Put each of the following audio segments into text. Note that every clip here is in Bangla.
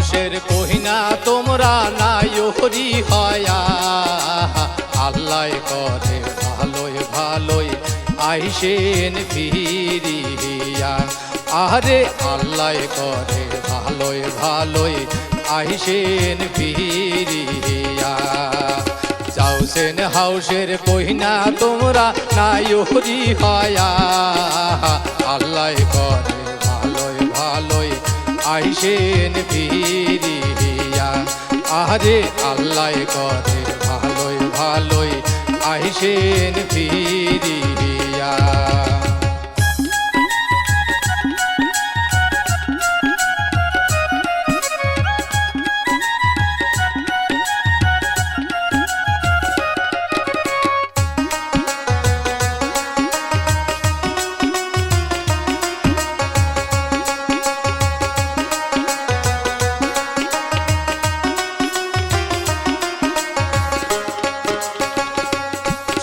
হাউসের কহিনা তোমরা নায়রি হয়া আল্লাহ করে ভালোই ভালোই আইসেন ফিরিয়া আরে আল্লাহ করে ভালোই ভালোই আইসেন ফিরিয়া যাওছেন হাউসের কহিনা তোমরা নায়রি হয়া আল্লাহ করে ভালোই ভালোই আইসেন ফিরিয়া আরে আল্লাহ করে ভালোই ভালোই আইসেন ফিরিয়া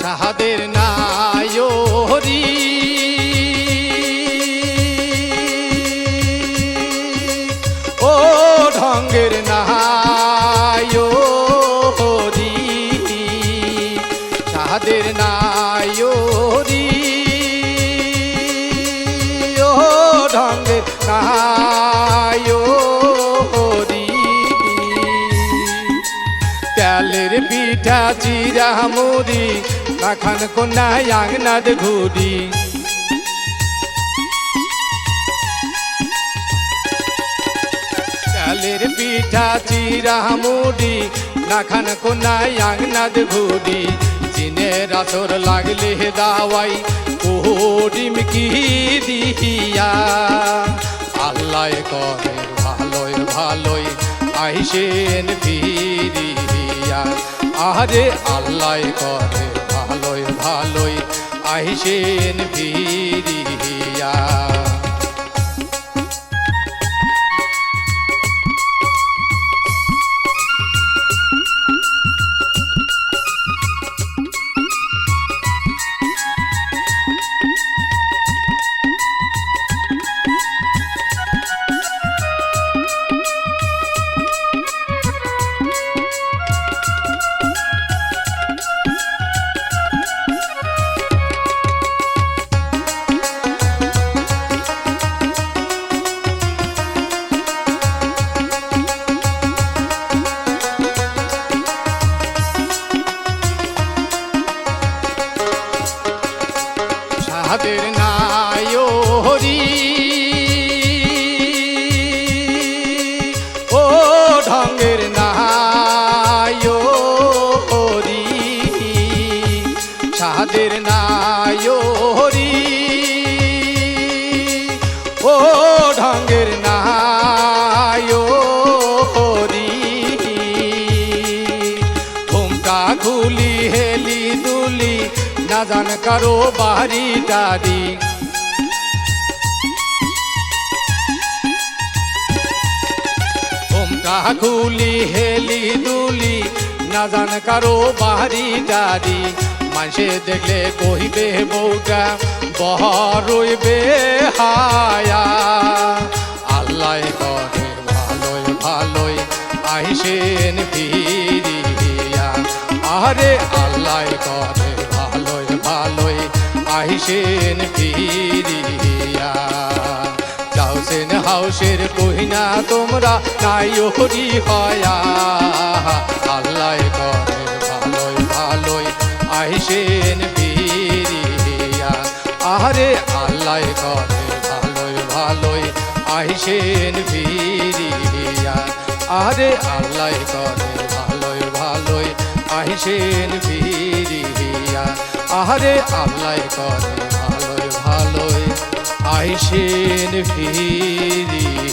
সাহাদের নায়রি ও ঢঙ্গের নায়রি সাহাদের নায়রি ও ঢঙ্গের নায়রি তেলের পিঠা চিরা মুড়ি রাখান কন্যা আংনাদ ঘুরি চালের পিঠা চিরা মুড়ি রাখান কন্যা আংনাদ ঘুরি জিনের আসর লাগলে দাওয়াই কোডিম কি দিয়া আল্লাহ করে ভালোই ভালোই আইসেন ফিরিয়া আরে আল্লাহ করে ভালোই ভালোই আইসেন ফিরিয়া সাহাদের নায়রি ও ঢঙ্গের নায়রি সাহাদের নায়রি ও ঢঙ্গের নায়রি ঘুমটা খুলি হেলি দুলি না জান কারো বাড়ি দাড়ি ওমকা খুলি হেলি দুলি না জান কারো বাড়ি দাড়ি মানুষে দেখলে কহিবে বউটা বহরইবে হায়া আল্লাহ করে ভালোই ভালোই আইসেন ফিরিয়া আরে আল্লাহ করে ভালোই ভালোই আইসেন ফিরিয়া যাওছেন হাউসের কহিনা তোমরা নায়রি হয়া আল্লাহ করে ভালোই ভালোই আইসেন ফিরিয়া আরে আল্লাহ করে ভালোই ভালোই আইসেন ফিরিয়া আরে আল্লাহ করে ভালোই ভালোই আইসেন ফিরিয়া আরে আল্লাহ করে ভালোই ভালোই আইসেন ফিরিয়া।